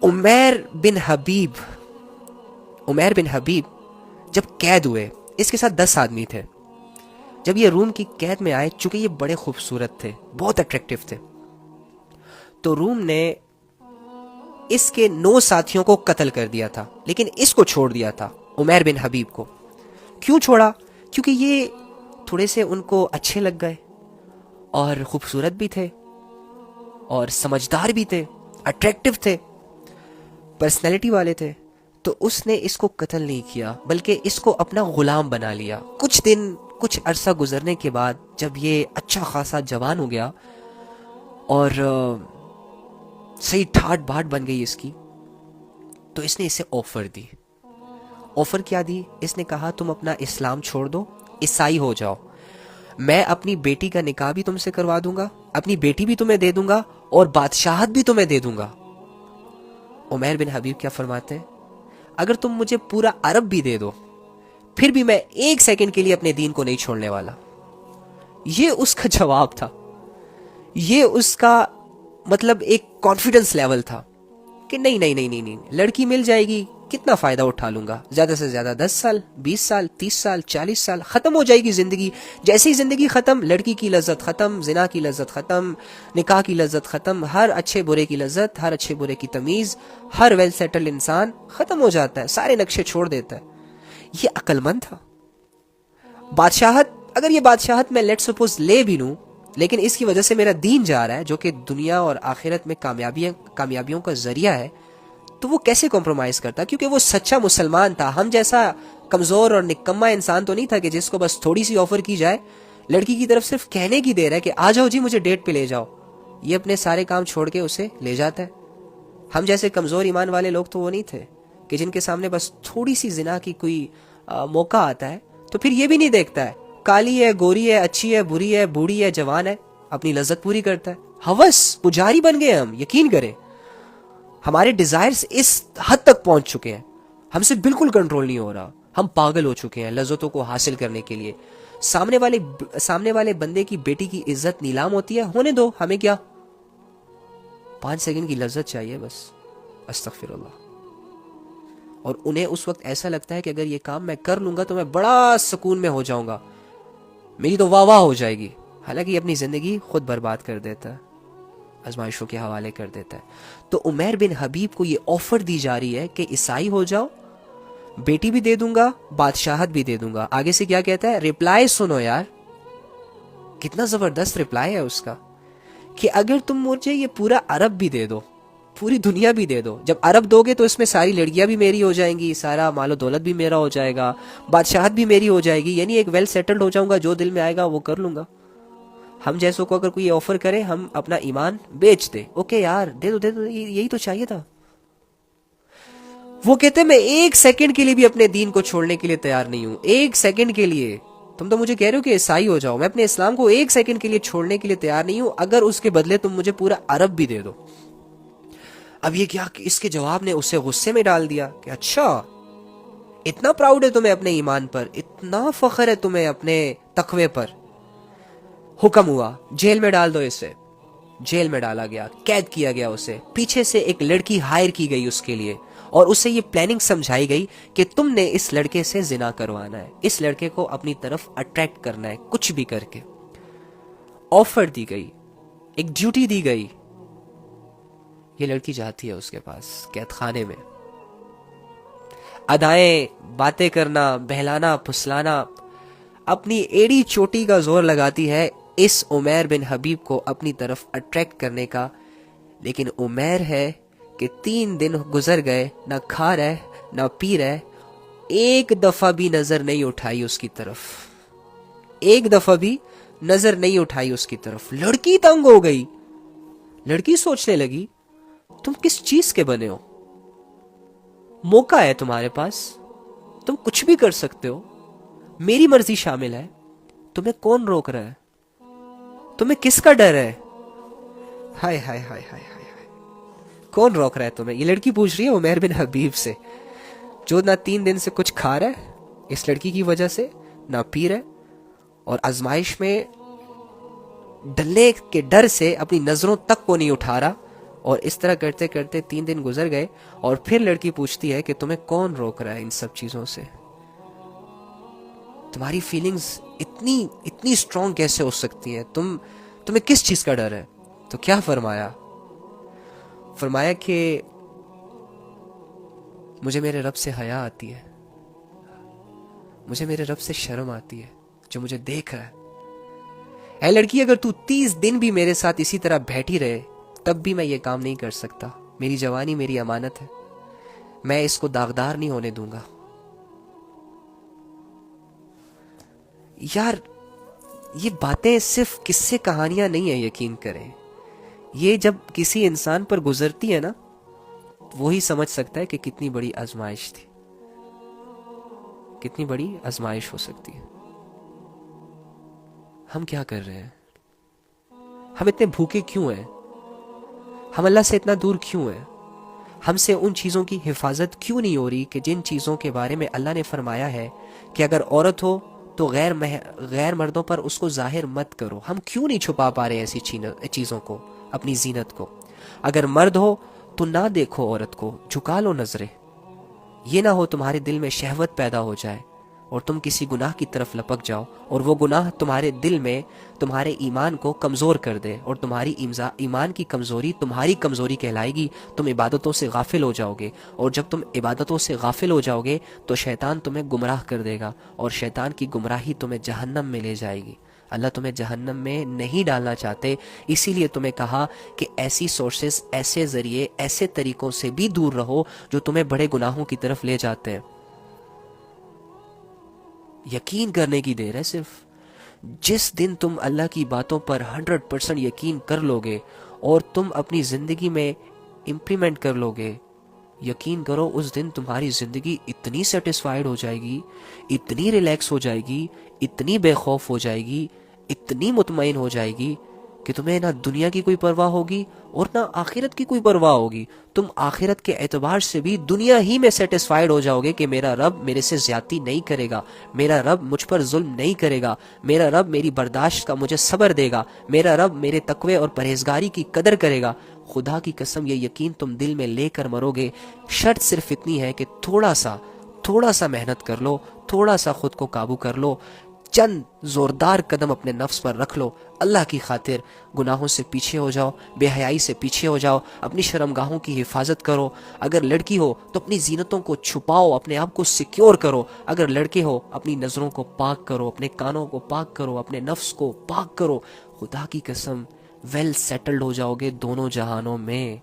عمیر بن حبیب جب قید ہوئے، اس کے ساتھ 10 آدمی تھے. جب یہ روم کی قید میں آئے، چونکہ یہ بڑے خوبصورت تھے، بہت اٹریکٹیو تھے، تو روم نے اس کے 9 ساتھیوں کو قتل کر دیا تھا، لیکن اس کو چھوڑ دیا تھا، عمیر بن حبیب کو. کیوں چھوڑا؟ کیونکہ یہ تھوڑے سے ان کو اچھے لگ گئے، اور خوبصورت بھی تھے، اور سمجھدار بھی تھے، اٹریکٹیو تھے، پرسنالٹی والے تھے. تو اس نے اس کو قتل نہیں کیا، بلکہ اس کو اپنا غلام بنا لیا. کچھ عرصہ گزرنے کے بعد جب یہ اچھا خاصا جوان ہو گیا اور صحیح ٹھاٹ بھاٹ بن گئی اس کی، تو اس نے اسے آفر دی. آفر کیا دی؟ اس نے کہا تم اپنا اسلام چھوڑ دو، عیسائی ہو جاؤ، میں اپنی بیٹی کا نکاح بھی تم سے کروا دوں گا، اپنی بیٹی بھی تمہیں دے دوں گا، اور بادشاہت بھی تمہیں دے دوں گا. عمیر بن حبیب کیا فرماتے ہیں؟ اگر تم مجھے پورا عرب بھی دے دو، پھر بھی میں 1 سیکنڈ کے لیے اپنے دین کو نہیں چھوڑنے والا. یہ اس کا جواب تھا، یہ اس کا مطلب ایک کانفیڈنس لیول تھا کہ نہیں، لڑکی مل جائے گی، کتنا فائدہ اٹھا لوں گا، زیادہ سے زیادہ 10 سال 20 سال 30 سال 40 سال، ختم ہو جائے گی زندگی. جیسے ہی زندگی ختم، لڑکی کی لذت ختم، زنا کی لذت ختم، نکاح کی لذت ختم، ہر اچھے برے کی لذت، ہر اچھے برے کی تمیز، ہر ویل سیٹلڈ انسان ختم ہو جاتا ہے، سارے نقشے چھوڑ دیتا ہے. یہ عقل مند تھا. بادشاہت، اگر یہ بادشاہت میں لیٹ سپوز لے بھی لوں، لیکن اس کی وجہ سے میرا دین جا رہا ہے جو کہ دنیا اور آخرت میں کامیابیوں کا ذریعہ ہے، تو وہ کیسے کمپرومائز کرتا؟ کیونکہ وہ سچا مسلمان تھا. ہم جیسا کمزور اور نکما انسان تو نہیں تھا کہ جس کو بس تھوڑی سی آفر کی جائے، لڑکی کی طرف صرف کہنے کی دیر ہے کہ آ جاؤ جی مجھے ڈیٹ پہ لے جاؤ، یہ اپنے سارے کام چھوڑ کے اسے لے جاتا ہے. ہم جیسے کمزور ایمان والے لوگ تو وہ نہیں تھے کہ جن کے سامنے بس تھوڑی سی زنا کی کوئی موقع آتا ہے تو پھر یہ بھی نہیں دیکھتا ہے کالی ہے، گوری ہے، اچھی ہے، بری ہے، بوڑھی ہے، جوان ہے، اپنی لذت پوری کرتا ہے. ہوس پجاری بن گئے ہم. یقین کریں ہمارے ڈیزائرز اس حد تک پہنچ چکے ہیں، ہم سے بالکل کنٹرول نہیں ہو رہا. ہم پاگل ہو چکے ہیں لذتوں کو حاصل کرنے کے لیے. سامنے والے بندے کی بیٹی کی عزت نیلام ہوتی ہے، ہونے دو، ہمیں کیا، 5 سیکنڈ کی لذت چاہیے بس. استغفر اللہ. اور انہیں اس وقت ایسا لگتا ہے کہ اگر یہ کام میں کر لوں گا تو میں بڑا سکون میں ہو جاؤں گا، میری تو واہ واہ ہو جائے گی. حالانکہ یہ اپنی زندگی خود برباد کر دیتا ہے، آزمائشوں کے حوالے کر دیتا ہے. تو عمیر بن حبیب کو یہ آفر دی جا رہی ہے کہ عیسائی ہو جاؤ، بیٹی بھی دے دوں گا، بادشاہت بھی دے دوں گا. آگے سے کیا کہتا ہے؟ ریپلائی سنو یار، کتنا زبردست ریپلائی ہے اس کا، کہ اگر تم مجھے یہ پورا عرب بھی دے دو، پوری دنیا بھی دے دو. جب عرب دو گے تو اس میں ساری لڑکیاں بھی میری ہو جائیں گی، سارا مال و دولت بھی میرا ہو جائے گا، بادشاہت بھی میری ہو جائے گی، یعنی ایک ویل سیٹلڈ ہو جاؤں گا، جو دل میں آئے گا وہ کر لوں گا. ہم جیسوں کو اگر کوئی آفر کرے ہم اپنا ایمان بیچ دے، اوکے یار دے دو، یہی تو چاہیے تھا. وہ کہتے ہیں میں 1 سیکنڈ کے لیے بھی اپنے دین کو چھوڑنے کے لیے تیار نہیں ہوں. 1 سیکنڈ کے لیے. تم تو مجھے کہہ رہے ہو کہ عیسائی ہو جاؤ، میں اپنے اسلام کو 1 سیکنڈ کے لیے چھوڑنے کے لیے تیار نہیں ہوں اگر اس کے بدلے تم مجھے پورا عرب بھی دے دو. اب یہ کیا، اس کے جواب نے اسے غصے میں ڈال دیا کہ اچھا اتنا پراؤڈ ہے تمہیں اپنے ایمان پر، اتنا فخر ہے تمہیں اپنے تقوی پر. حکم ہوا جیل میں ڈال دو اسے. جیل میں ڈالا گیا، قید کیا گیا اسے. پیچھے سے ایک لڑکی ہائر کی گئی اس کے لیے، اور اسے یہ پلاننگ سمجھائی گئی کہ تم نے اس لڑکے سے زنا کروانا ہے، اس لڑکے کو اپنی طرف اٹریکٹ کرنا ہے کچھ بھی کر کے. آفر دی گئی، ایک ڈیوٹی دی گئی. یہ لڑکی جاتی ہے اس کے پاس قید خانے میں، ادائیں، باتیں کرنا، بہلانا پھسلانا، اپنی ایڑی چوٹی کا زور لگاتی ہے اس عمیر بن حبیب کو اپنی طرف اٹریکٹ کرنے کا. لیکن عمیر ہے کہ 3 دن گزر گئے، نہ کھا رہے نہ پی رہے، ایک دفعہ بھی نظر نہیں اٹھائی اس کی طرف، ایک دفعہ بھی نظر نہیں اٹھائی اس کی طرف. لڑکی تنگ ہو گئی. لڑکی سوچنے لگی تم کس چیز کے بنے ہو، موقع ہے تمہارے پاس، تم کچھ بھی کر سکتے ہو، میری مرضی شامل ہے، تمہیں کون روک رہا ہے، تمہیں کس کا ڈر ہے؟ ہائے ہائے ہائے ہائے ہائے، کون روک رہا ہے تمہیں؟ یہ لڑکی پوچھ رہی ہے عمیر بن حبیب سے، جو نہ 3 دن سے کچھ کھا رہا ہے اس لڑکی کی وجہ سے، نہ پی رہا ہے، اور آزمائش میں ڈلنے کے ڈر سے اپنی نظروں تک کو نہیں اٹھا رہا اور اس طرح کرتے کرتے 3 دن گزر گئے اور پھر لڑکی پوچھتی ہے کہ تمہیں کون روک رہا ہے ان سب چیزوں سے؟ تمہاری فیلنگز اتنی اسٹرانگ کیسے ہو سکتی ہیں؟ تمہیں کس چیز کا ڈر ہے؟ تو کیا فرمایا کہ مجھے میرے رب سے حیا آتی ہے، مجھے میرے رب سے شرم آتی ہے جو مجھے دیکھ رہا ہے۔ اے لڑکی، اگر تو 30 دن بھی میرے ساتھ اسی طرح بیٹھی رہے تب بھی میں یہ کام نہیں کر سکتا۔ میری جوانی میری امانت ہے، میں اس کو داغدار نہیں ہونے دوں گا۔ یار یہ باتیں صرف قصے کہانیاں نہیں ہیں، یقین کریں، یہ جب کسی انسان پر گزرتی ہے نا، وہی سمجھ سکتا ہے کہ کتنی بڑی آزمائش تھی، کتنی بڑی آزمائش ہو سکتی ہے۔ ہم کیا کر رہے ہیں؟ ہم اتنے بھوکے کیوں ہیں؟ ہم اللہ سے اتنا دور کیوں ہیں؟ ہم سے ان چیزوں کی حفاظت کیوں نہیں ہو رہی کہ جن چیزوں کے بارے میں اللہ نے فرمایا ہے کہ اگر عورت ہو تو غیر مردوں پر اس کو ظاہر مت کرو؟ ہم کیوں نہیں چھپا پا رہے ایسی چیزوں کو، اپنی زینت کو؟ اگر مرد ہو تو نہ دیکھو عورت کو، جھکا لو نظریں، یہ نہ ہو تمہارے دل میں شہوت پیدا ہو جائے اور تم کسی گناہ کی طرف لپک جاؤ اور وہ گناہ تمہارے دل میں تمہارے ایمان کو کمزور کر دے، اور تمہاری ایمان کی کمزوری تمہاری کمزوری کہلائے گی۔ تم عبادتوں سے غافل ہو جاؤ گے، اور جب تم عبادتوں سے غافل ہو جاؤ گے تو شیطان تمہیں گمراہ کر دے گا، اور شیطان کی گمراہی تمہیں جہنم میں لے جائے گی۔ اللہ تمہیں جہنم میں نہیں ڈالنا چاہتے، اسی لیے تمہیں کہا کہ ایسی سورسز، ایسے ذریعے، ایسے طریقوں سے بھی دور رہو جو تمہیں بڑے گناہوں کی طرف لے جاتے ہیں۔ یقین کرنے کی دیر ہے صرف۔ جس دن تم اللہ کی باتوں پر 100% یقین کر لو گے اور تم اپنی زندگی میں امپلیمنٹ کر لو گے، یقین کرو اس دن تمہاری زندگی اتنی سیٹسفائیڈ ہو جائے گی، اتنی ریلیکس ہو جائے گی، اتنی بے خوف ہو جائے گی، اتنی مطمئن ہو جائے گی کہ تمہیں نہ دنیا کی کوئی پرواہ ہوگی اور نہ آخرت کی کوئی پرواہ ہوگی۔ تم آخرت کے اعتبار سے بھی دنیا ہی میں سیٹسفائیڈ ہو جاؤ گے کہ میرا رب میرے سے زیادتی نہیں کرے گا، میرا رب مجھ پر ظلم نہیں کرے گا، میرا رب میری برداشت کا مجھے صبر دے گا، میرا رب میرے تقوی اور پرہیزگاری کی قدر کرے گا۔ خدا کی قسم یہ یقین تم دل میں لے کر مرو گے۔ شرط صرف اتنی ہے کہ تھوڑا سا محنت کر لو، تھوڑا سا خود کو قابو کر لو، چند زوردار قدم اپنے نفس پر رکھ لو، اللہ کی خاطر گناہوں سے پیچھے ہو جاؤ، بے حیائی سے پیچھے ہو جاؤ، اپنی شرمگاہوں کی حفاظت کرو۔ اگر لڑکی ہو تو اپنی زینتوں کو چھپاؤ، اپنے آپ کو سیکیور کرو۔ اگر لڑکے ہو اپنی نظروں کو پاک کرو، اپنے کانوں کو پاک کرو، اپنے نفس کو پاک کرو۔ خدا کی قسم ویل سیٹلڈ ہو جاؤ گے دونوں جہانوں میں۔